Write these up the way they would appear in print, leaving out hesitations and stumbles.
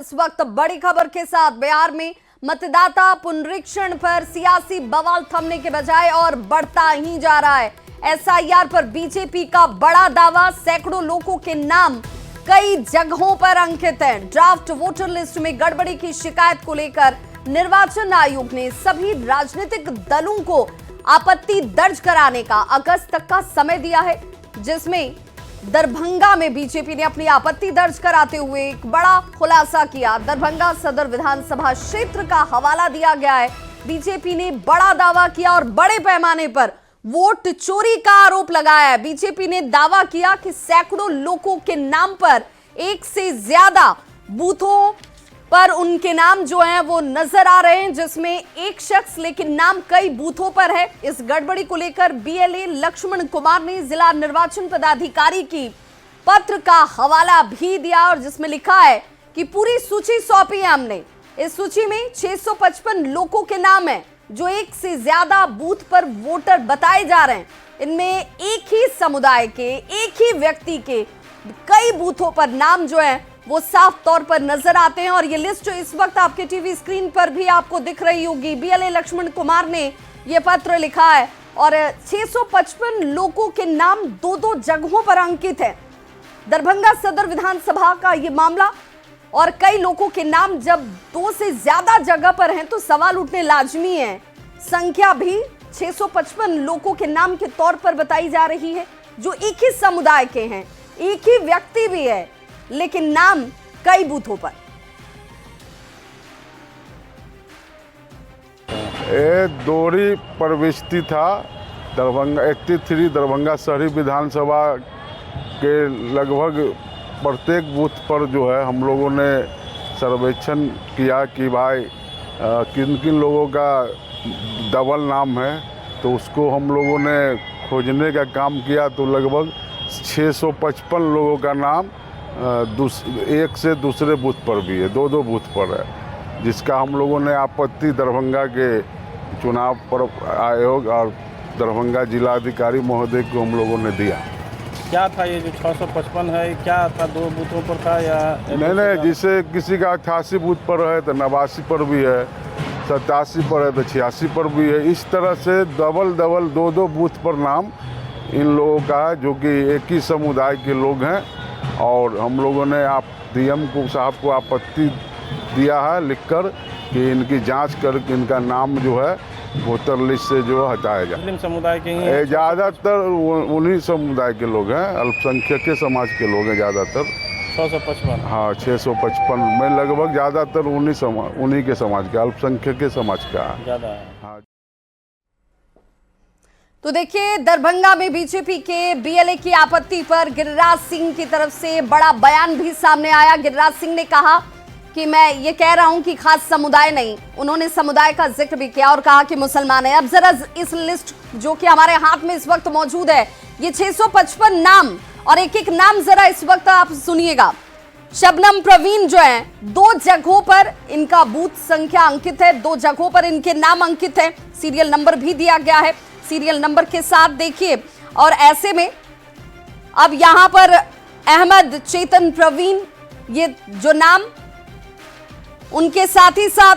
इस वक्त बड़ी खबर के साथ बिहार में मतदाता पुनरीक्षण पर सियासी बवाल थमने के बजाय और बढ़ता ही जा रहा है। एसआईआर पर बीजेपी का बड़ा दावा, सैकड़ों लोगों के नाम कई जगहों पर अंकित हैं। ड्राफ्ट वोटर लिस्ट में गड़बड़ी की शिकायत को लेकर निर्वाचन आयोग ने सभी राजनीतिक दलों को आपत्ति दर्ज कराने का अगस्त तक का समय दिया है, जिसमें दरभंगा में बीजेपी ने अपनी आपत्ति दर्ज कराते हुए एक बड़ा खुलासा किया। दरभंगा सदर विधानसभा क्षेत्र का हवाला दिया गया है। बीजेपी ने बड़ा दावा किया और बड़े पैमाने पर वोट चोरी का आरोप लगाया है। बीजेपी ने दावा किया कि सैकड़ों लोगों के नाम पर एक से ज्यादा बूथों पर उनके नाम जो हैं वो नजर आ रहे हैं, जिसमें एक शख्स लेकिन नाम कई बूथों पर है। इस गड़बड़ी को लेकर बीएलए लक्ष्मण कुमार ने जिला निर्वाचन पदाधिकारी की पत्र का हवाला भी दिया और जिसमें लिखा है कि पूरी सूची सौंपी है हमने। इस सूची में 655 लोगों के नाम हैं जो एक से ज्यादा बूथ पर वोटर बताए जा रहे हैं। इनमें एक ही समुदाय के, एक ही व्यक्ति के कई बूथों पर नाम जो है वो साफ तौर पर नजर आते हैं और ये लिस्ट जो इस वक्त आपके टीवी स्क्रीन पर भी आपको दिख रही होगी। बीएलए लक्ष्मण कुमार ने ये पत्र लिखा है और 655 लोगों के नाम दो जगहों पर अंकित है। दरभंगा सदर विधानसभा का ये मामला और कई लोगों के नाम जब 2 से ज्यादा जगह पर हैं तो सवाल उठने लाजमी है। संख्या भी 655 लोगों के नाम के तौर पर बताई जा रही है जो एक ही समुदाय के हैं, एक ही व्यक्ति भी है, लेकिन नाम कई बूथों पर। ये दोहरी प्रविष्टि था। दरभंगा 83 दरभंगा शहरी विधानसभा के लगभग प्रत्येक बूथ पर जो है हम लोगों ने सर्वेक्षण किया कि भाई किन किन लोगों का डबल नाम है, तो उसको हम लोगों ने खोजने का काम किया। तो लगभग 655 लोगों का नाम एक से दूसरे बूथ पर भी है, दो बूथ पर है, जिसका हम लोगों ने आपत्ति दरभंगा के चुनाव पर आयोग और दरभंगा जिलाधिकारी महोदय को हम लोगों ने दिया। क्या था ये जो 655 है, क्या था 2 बूथों पर था या नहीं, जिसे किसी का 88 बूथ पर है तो 89 पर भी है, 87 पर है तो 86 पर भी है। इस तरह से डबल दो बूथ पर नाम इन लोगों का है जो कि एक ही समुदाय के लोग हैं। और हम लोगों ने आप डीएम को साहब को आपत्ति दिया है लिखकर कि इनकी जांच करके इनका नाम जो है वोटर लिस्ट से जो हटाया जाए। मुस्लिम समुदाय के ही ज़्यादातर उन्हीं समुदाय के लोग हैं, अल्पसंख्यक के समाज के लोग हैं ज़्यादातर। 655 हाँ 655 में लगभग ज़्यादातर उन्हीं के समाज का, अल्पसंख्यक के समाज का ज़्यादा है। हाँ। तो देखिए, दरभंगा में बीजेपी के बीएलए की आपत्ति पर गिरिराज सिंह की तरफ से बड़ा बयान भी सामने आया। गिरिराज सिंह ने कहा कि मैं ये कह रहा हूं कि खास समुदाय नहीं, उन्होंने समुदाय का जिक्र भी किया और कहा कि मुसलमान है। अब जरा इस लिस्ट जो कि हमारे हाथ में इस वक्त मौजूद है, ये 655 नाम और एक एक नाम जरा इस वक्त आप सुनिएगा। शबनम प्रवीण जो है 2 जगहों पर इनका बूथ संख्या अंकित है, 2 जगहों पर इनके नाम अंकित है, सीरियल नंबर भी दिया गया है, सीरियल नंबर के साथ देखिए। और ऐसे में अब यहां पर अहमद, चेतन, प्रवीण, ये जो नाम उनके साथ ही साथ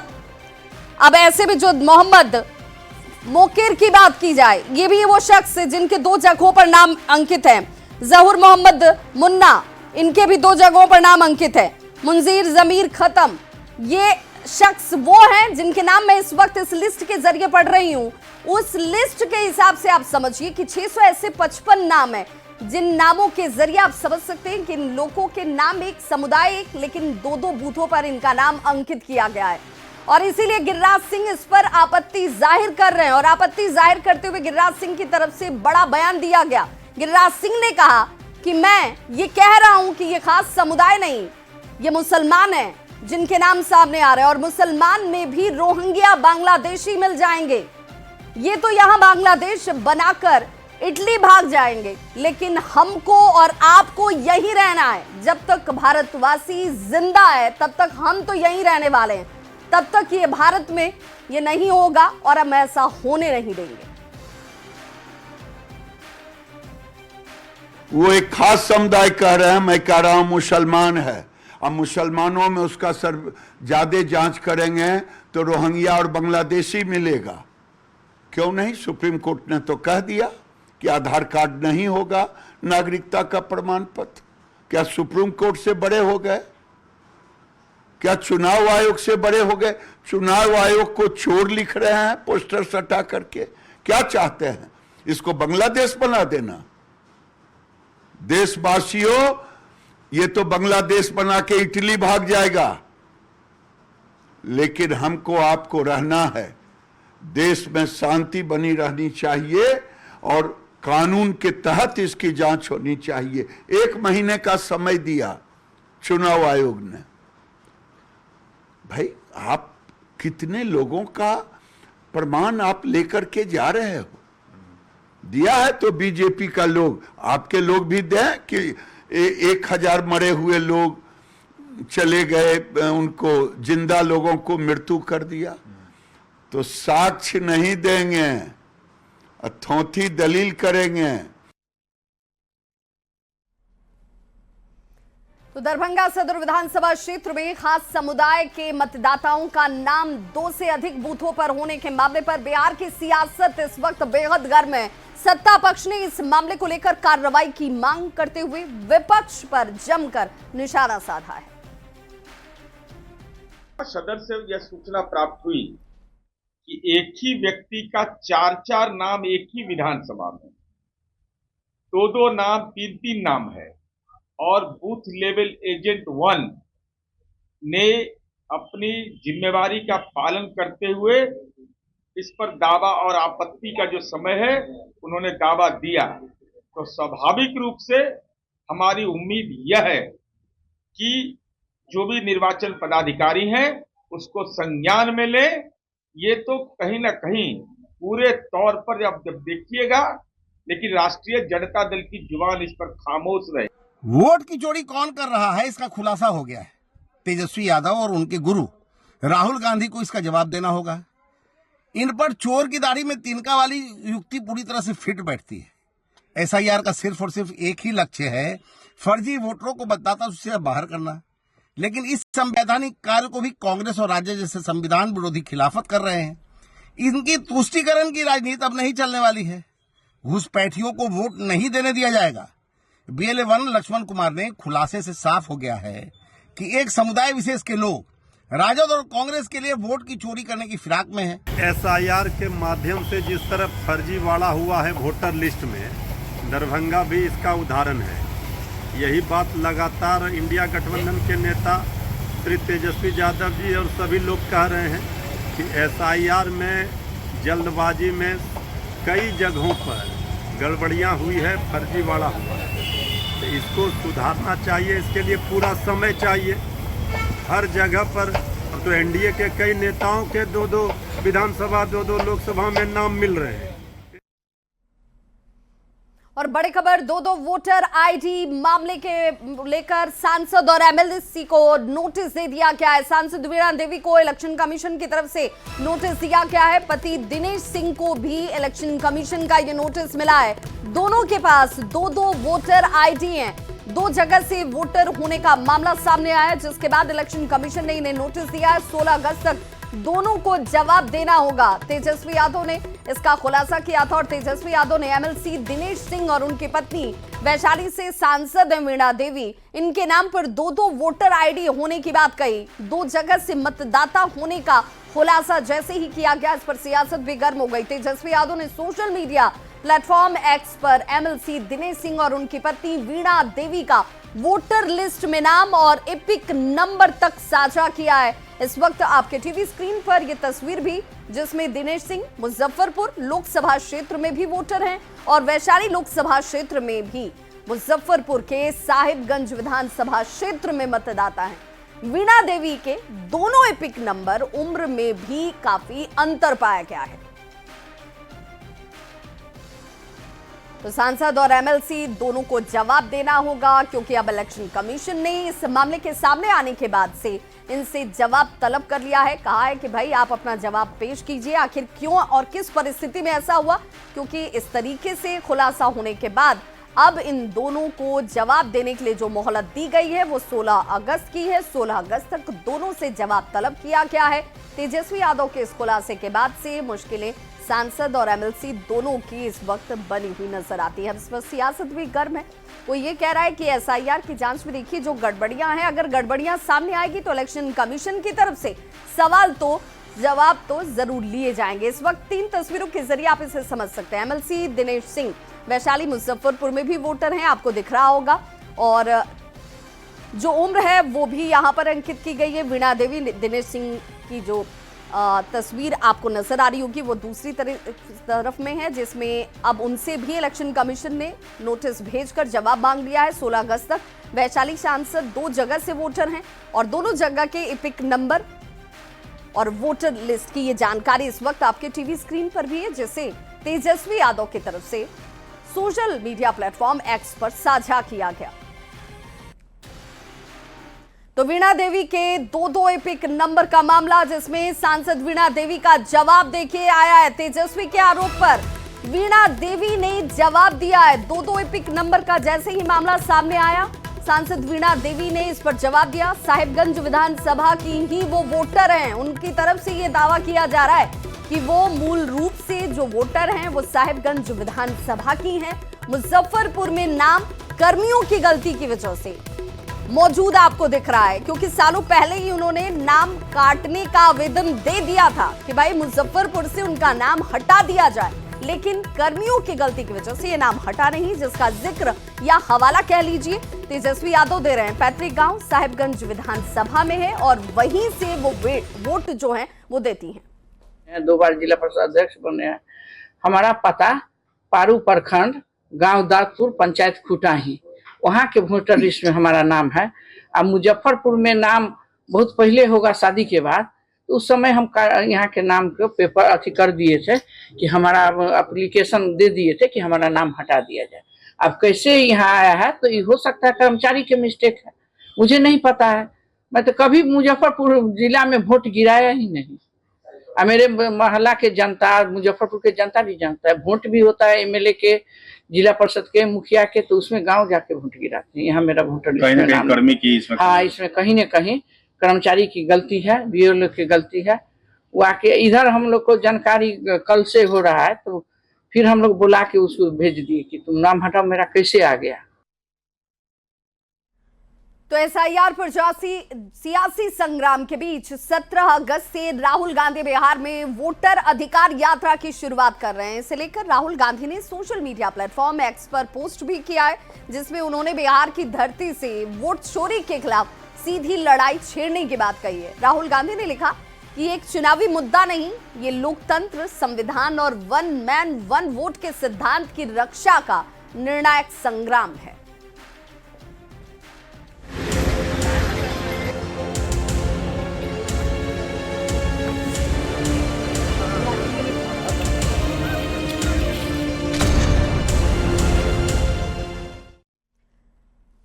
अब ऐसे में जो मोहम्मद मोकेर की बात की जाए, ये भी वो शख्स जिनके 2 जगहों पर नाम अंकित है। जहूर मोहम्मद मुन्ना, इनके भी 2 जगहों पर नाम अंकित है। मुंजीर जमीर खत्म, ये शख्स वो हैं जिनके नाम मैं इस वक्त इस लिस्ट के जरिए पढ़ रही हूं। उस लिस्ट के हिसाब से आप समझिए कि 655 नाम है, जिन नामों के जरिए आप समझ सकते हैं कि इन लोगों के नाम एक समुदाय एक, लेकिन 2 बूथों पर इनका नाम अंकित किया गया है। और इसीलिए गिरिराज सिंह इस पर आपत्ति जाहिर कर रहे हैं और आपत्ति जाहिर करते हुए गिरिराज सिंह की तरफ से बड़ा बयान दिया गया। गिरिराज सिंह ने कहा कि मैं ये कह रहा हूं कि ये खास समुदाय नहीं, ये मुसलमान है जिनके नाम सामने आ रहे हैं और मुसलमान में भी रोहिंग्या बांग्लादेशी मिल जाएंगे। ये तो यहां बांग्लादेश बनाकर इटली भाग जाएंगे, लेकिन हमको और आपको यहीं रहना है। जब तक भारतवासी जिंदा है तब तक हम तो यहीं रहने वाले हैं, तब तक ये भारत में ये नहीं होगा और हम ऐसा होने नहीं देंगे। वो एक खास समुदाय कह रहे हैं, मैं कह रहा हूं मुसलमान है। अब मुसलमानों में उसका ज्यादा जांच करेंगे तो रोहिंग्या और बांग्लादेशी मिलेगा। क्यों नहीं? सुप्रीम कोर्ट ने तो कह दिया कि आधार कार्ड नहीं होगा नागरिकता का प्रमाण पत्र। क्या सुप्रीम कोर्ट से बड़े हो गए? क्या चुनाव आयोग से बड़े हो गए? चुनाव आयोग को चोर लिख रहे हैं पोस्टर सटा करके। क्या चाहते हैं? इसको बांग्लादेश बना देना? देशवासियों, ये तो बांग्लादेश बना के इटली भाग जाएगा, लेकिन हमको आपको रहना है। देश में शांति बनी रहनी चाहिए और कानून के तहत इसकी जांच होनी चाहिए। 1 महीने का समय दिया चुनाव आयोग ने। भाई, आप कितने लोगों का प्रमाण आप लेकर के जा रहे हो? दिया है तो बीजेपी का लोग, आपके लोग भी दें कि 1000 मरे हुए लोग चले गए, उनको जिंदा लोगों को मृत्यु कर दिया। तो साक्ष्य नहीं देंगे, अथौथी दलील करेंगे। तो दरभंगा सदर विधानसभा क्षेत्र में खास समुदाय के मतदाताओं का नाम 2 से अधिक बूथों पर होने के मामले पर बिहार की सियासत इस वक्त बेहद गर्म है। सत्ता पक्ष ने इस मामले को लेकर कार्रवाई की मांग करते हुए विपक्ष पर जमकर निशाना साधा है। सदर से यह सूचना प्राप्त हुई कि एक ही व्यक्ति का 4 नाम एक ही विधानसभा में, 2 नाम, 3 नाम है और बूथ लेवल एजेंट 1 ने अपनी जिम्मेवारी का पालन करते हुए इस पर दावा और आपत्ति का जो समय है उन्होंने दावा दिया। तो स्वाभाविक रूप से हमारी उम्मीद यह है कि जो भी निर्वाचन पदाधिकारी हैं उसको संज्ञान में ले। ये तो कहीं ना कहीं पूरे तौर पर जब देखिएगा, लेकिन राष्ट्रीय जनता दल की जुबान इस पर खामोश रहे। वोट की चोरी कौन कर रहा है इसका खुलासा हो गया है। तेजस्वी यादव और उनके गुरु राहुल गांधी को इसका जवाब देना होगा। इन पर चोर की दाढ़ी में तिनका वाली युक्ति पूरी तरह से फिट बैठती है। एसआईआर का सिर्फ और सिर्फ एक ही लक्ष्य है, फर्जी वोटरों को मतदाता सूची से बाहर करना। लेकिन इस संवैधानिक कार्य को भी कांग्रेस और राज्य जैसे संविधान विरोधी खिलाफत कर रहे हैं। इनकी तुष्टीकरण की राजनीति अब नहीं चलने वाली है। घुसपैठियों को वोट नहीं देने दिया जाएगा। BLA1 लक्ष्मण कुमार ने खुलासे से साफ हो गया है कि एक समुदाय विशेष के लोग राजद और कांग्रेस के लिए वोट की चोरी करने की फिराक में है। एसआईआर के माध्यम से जिस तरह फर्जीवाड़ा हुआ है वोटर लिस्ट में, दरभंगा भी इसका उदाहरण है। यही बात लगातार इंडिया गठबंधन के नेता श्री तेजस्वी यादव जी और सभी लोग कह रहे हैं कि एसआईआर में जल्दबाजी में कई जगहों पर गड़बड़ियां हुई है, फर्जीवाड़ा हुआ है। तो इसको सुधारना चाहिए, इसके लिए पूरा समय चाहिए। हर जगह पर तो एनडीए के कई नेताओं के 2-2 विधानसभा 2-2 लोकसभा में नाम मिल रहे हैं। और बड़ी खबर, 2-2 वोटर आईडी मामले के लेकर सांसद और एमएलसी को नोटिस दे दिया गया है। सांसद वीणा देवी को इलेक्शन कमीशन की तरफ से नोटिस दिया गया है। पति दिनेश सिंह को भी इलेक्शन कमीशन का ये नोटिस मिला है। दोनों के पास 2-2 वोटर आईडी हैं। 2 जगह से वोटर होने का मामला सामने आया, जिसके बाद इलेक्शन कमीशन ने इन्हें नोटिस दिया है। 16 अगस्त तक दोनों को जवाब देना होगा। तेजस्वी यादव ने इसका खुलासा किया था और तेजस्वी यादव ने एमएलसी दिनेश सिंह और उनकी पत्नी वैशाली से सांसद वीणा देवी, इनके नाम पर 2-2 वोटर आईडी होने की बात कही। 2 जगह से मतदाता होने का खुलासा जैसे ही किया गया, इस पर सियासत भी गर्म हो गई। तेजस्वी यादव ने सोशल मीडिया प्लेटफॉर्म एक्स पर एमएलसी दिनेश सिंह और उनकी पत्नी वीणा देवी का वोटर लिस्ट में नाम और एपिक नंबर तक साझा किया है। इस वक्त आपके टीवी स्क्रीन पर यह तस्वीर भी, जिसमें दिनेश सिंह मुजफ्फरपुर लोकसभा क्षेत्र में भी वोटर हैं और वैशाली लोकसभा क्षेत्र में भी मुजफ्फरपुर के साहिबगंज विधानसभा क्षेत्र में मतदाता हैं। वीणा देवी के दोनों एपिक नंबर, उम्र में भी काफी अंतर पाया गया है। तो सांसद और एमएलसी दोनों को जवाब देना होगा, क्योंकि अब इलेक्शन कमीशन ने इस मामले के सामने आने के बाद से इनसे जवाब तलब कर लिया है। कहा है कि भाई आप अपना जवाब पेश कीजिए, आखिर क्यों और किस परिस्थिति में ऐसा हुआ, क्योंकि इस तरीके से खुलासा होने के बाद अब इन दोनों को जवाब देने के लिए जो मोहलत दी गई है वो 16 अगस्त की है। 16 अगस्त तक दोनों से जवाब तलब किया गया है। तेजस्वी यादव के इस खुलासे के बाद से मुश्किलें सांसद और एमएलसी दोनों की इस वक्त बनी हुई नजर आती है। इस पर सियासत भी गर्म है। कोई ये कह रहा है कि एसआईआर की जांच में देखिए जो गड़बड़ियां हैं, अगर गड़बड़ियां सामने आएगी तो इलेक्शन कमीशन की तरफ से सवाल तो जवाब तो जरूर लिए जाएंगे। इस वक्त 3 तस्वीरों के जरिए आप इसे समझ सकते हैं। एमएलसी दिनेश सिंह वैशाली मुजफ्फरपुर में भी वोटर हैं, आपको दिख रहा होगा, और जो उम्र है वो भी यहाँ पर अंकित की गई है। वीणा देवी दिनेश सिंह की जो तस्वीर आपको नजर आ रही होगी वो दूसरी तरफ में है, जिसमें अब उनसे भी इलेक्शन कमीशन ने नोटिस भेजकर जवाब मांग लिया है। 16 अगस्त तक वैशाली सांसद 2 जगह से वोटर हैं और दोनों जगह के एपिक नंबर और वोटर लिस्ट की ये जानकारी इस वक्त आपके टीवी स्क्रीन पर भी है, जिसे तेजस्वी यादव की तरफ से सोशल मीडिया प्लेटफॉर्म एक्स पर साझा किया गया। तो वीणा देवी के 2 एपिक नंबर का मामला, जिसमें सांसद वीणा देवी का जवाब देखिए आया है तेजस्वी के आरोप पर। वीणा देवी ने जवाब दिया है 2 एपिक नंबर का। जैसे ही मामला सामने आया, सांसद वीणा देवी ने इस पर जवाब दिया। साहिबगंज विधानसभा की ही वो वोटर हैं, उनकी तरफ से ये दावा किया जा रहा है कि वो मूल रूप से जो वोटर हैं वो साहिबगंज विधानसभा की हैं। मुजफ्फरपुर में नाम कर्मियों की गलती की वजह से मौजूद आपको दिख रहा है, क्योंकि सालों पहले ही उन्होंने नाम काटने का आवेदन दे दिया था कि भाई मुजफ्फरपुर से उनका नाम हटा दिया जाए, लेकिन कर्मियों की गलती की वजह से ये नाम हटा नहीं, जिसका जिक्र या हवाला कह लीजिए तेजस्वी यादव दे रहे हैं। पैतृक गांव साहिबगंज विधानसभा में है और वहीं से वो वोट जो है वो देती हैं। 2 बार जिला परिषद अध्यक्ष बने हैं। हमारा पता पारू प्रखंड गांव दादपुर पंचायत खुटाही, वहाँ के वोटर लिस्ट में हमारा नाम है। अब मुजफ्फरपुर में नाम बहुत पहले होगा शादी के बाद, तो उस समय हम यहाँ के नाम को पेपर अथी कर दिए थे कि हमारा एप्लीकेशन दे दिए थे कि हमारा नाम हटा दिया जाए। अब कैसे यहाँ आया है तो ये हो सकता है कर्मचारी के मिस्टेक है, मुझे नहीं पता है। मैं तो कभी मुजफ्फरपुर जिला में वोट गिराया ही नहीं। मेरे मोहल्ला के जनता, मुजफ्फरपुर के जनता भी जानता है, वोट भी होता है एमएलए के, जिला परिषद के, मुखिया के, तो उसमें गांव जाके वोट गिराते हैं। यहाँ मेरा वोटर कहीं ना कहीं कर्मी की इसमें, हाँ, इसमें कहीं न कहीं कर्मचारी की गलती है, बीएलओ की गलती है। वो आके इधर हम लोग को जानकारी कल से हो रहा है, तो फिर हम लोग बुला के उसको भेज दिए कि तुम नाम हटाओ, मेरा कैसे आ गया। तो एसआईआर पर सियासी संग्राम के बीच 17 अगस्त से राहुल गांधी बिहार में वोटर अधिकार यात्रा की शुरुआत कर रहे हैं। इसे लेकर राहुल गांधी ने सोशल मीडिया प्लेटफॉर्म एक्स पर पोस्ट भी किया है, जिसमें उन्होंने बिहार की धरती से वोट चोरी के खिलाफ सीधी लड़ाई छेड़ने की बात कही है। राहुल गांधी ने लिखा कि एक चुनावी मुद्दा नहीं, ये लोकतंत्र, संविधान और 1 मैन 1 वोट के सिद्धांत की रक्षा का निर्णायक संग्राम है।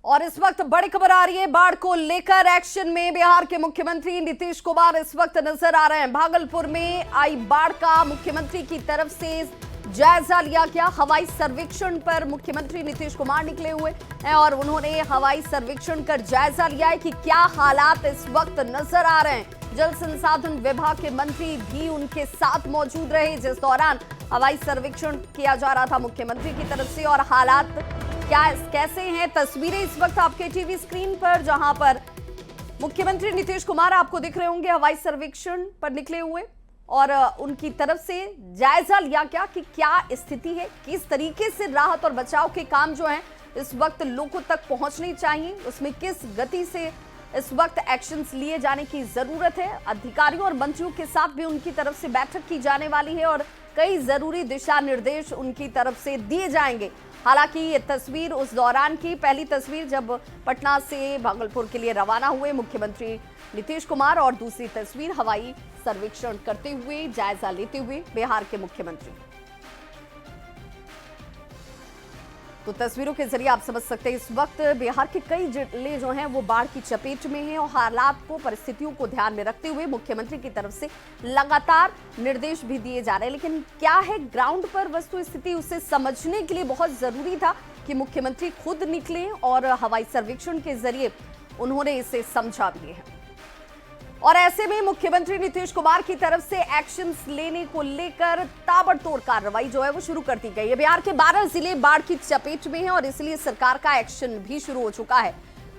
और इस वक्त बड़ी खबर आ रही है बाढ़ को लेकर। एक्शन में बिहार के मुख्यमंत्री नीतीश कुमार इस वक्त नजर आ रहे हैं। भागलपुर में आई बाढ़ का मुख्यमंत्री की तरफ से जायजा लिया गया। हवाई सर्वेक्षण पर मुख्यमंत्री नीतीश कुमार निकले हुए हैं और उन्होंने हवाई सर्वेक्षण कर जायजा लिया है कि क्या हालात इस वक्त नजर आ रहे हैं। जल संसाधन विभाग के मंत्री भी उनके साथ मौजूद रहे, जिस दौरान हवाई सर्वेक्षण किया जा रहा था मुख्यमंत्री की तरफ से। और हालात कैसे हैं, तस्वीरें इस वक्त आपके टीवी स्क्रीन पर, जहां पर मुख्यमंत्री नीतीश कुमार आपको दिख रहे होंगे हवाई सर्वेक्षण पर निकले हुए, और उनकी तरफ से जायजा लिया गया कि क्या स्थिति है, किस तरीके से राहत और बचाव के काम जो हैं इस वक्त लोगों तक पहुंचने चाहिए, उसमें किस गति से इस वक्त एक्शंस लिए जाने की जरूरत है। अधिकारियों और मंत्रियों के साथ भी उनकी तरफ से बैठक की जाने वाली है और कई जरूरी दिशा निर्देश उनकी तरफ से दिए जाएंगे। हालांकि ये तस्वीर उस दौरान की पहली तस्वीर जब पटना से भागलपुर के लिए रवाना हुए मुख्यमंत्री नीतीश कुमार, और दूसरी तस्वीर हवाई सर्वेक्षण करते हुए, जायजा लेते हुए बिहार के मुख्यमंत्री। तो तस्वीरों के जरिए आप समझ सकते हैं इस वक्त बिहार के कई जिले जो हैं वो बाढ़ की चपेट में हैं और हालात को, परिस्थितियों को ध्यान में रखते हुए मुख्यमंत्री की तरफ से लगातार निर्देश भी दिए जा रहे हैं। लेकिन क्या है ग्राउंड पर वस्तु स्थिति, उसे समझने के लिए बहुत जरूरी था कि मुख्यमंत्री खुद निकले और हवाई सर्वेक्षण के जरिए उन्होंने इसे समझा भी है। और ऐसे में मुख्यमंत्री नीतीश कुमार की तरफ से एक्शंस लेने को लेकर ताबड़तोड़ कार्रवाई जो है वो शुरू कर दी गई है। बिहार के 12 जिले बाढ़ की चपेट में हैं और इसलिए सरकार का एक्शन भी शुरू हो चुका है।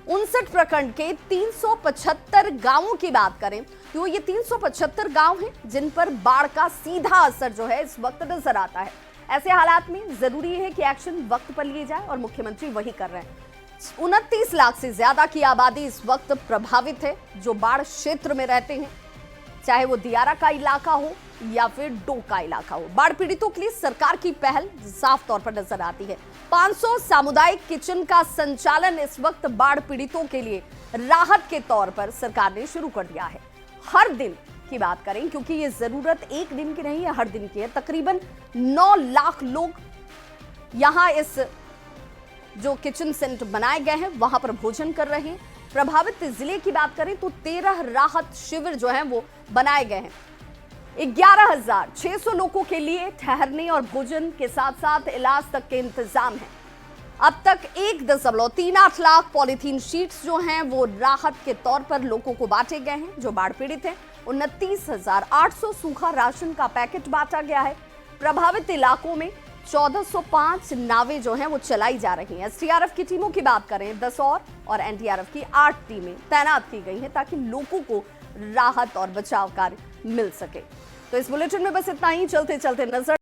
59 प्रखंड के 375 गांवों की बात करें तो ये 375 गांव हैं जिन पर बाढ़ का सीधा असर जो है इस वक्त नजर आता है। ऐसे हालात में जरूरी है कि एक्शन वक्त पर लिए जाए और मुख्यमंत्री वही कर रहे हैं। 29 लाख से ज्यादा की आबादी इस वक्त प्रभावित है जो बाढ़ क्षेत्र में रहते हैं, चाहे वो दियारा का इलाका हो या फिर डोक का इलाका हो। बाढ़ पीड़ितों के लिए सरकार की पहल साफ तौर पर नजर आती है। 500 सामुदायिक किचन का संचालन इस वक्त बाढ़ पीड़ितों के लिए राहत के तौर पर सरकार ने शुरू कर दिया है। हर दिन की बात करें, क्योंकि ये जरूरत एक दिन की नहीं है, हर दिन की है। तकरीबन 9 लाख लोग यहां इस जो किचन सेंटर बनाए गए हैं वहां पर भोजन कर रहे हैं। प्रभावित जिले की बात करें तो 13 राहत शिविर जो हैं वो बनाए गए हैं। 11,600 लोगों के लिए ठहरने और भोजन के साथ साथ इलाज तक के इंतजाम है। अब तक 1.38 लाख पॉलीथीन शीट्स जो हैं वो राहत के तौर पर लोगों को बांटे गए हैं जो बाढ़ पीड़ित हैं। 29,800 सूखा राशन का पैकेट बांटा गया है। प्रभावित इलाकों में 1405 नावें जो हैं वो चलाई जा रही हैं। एसडीआरएफ की टीमों की बात करें 10 और एनडीआरएफ की 8 टीमें तैनात की गई हैं ताकि लोगों को राहत और बचाव कार्य मिल सके। तो इस बुलेटिन में बस इतना ही। चलते चलते नजर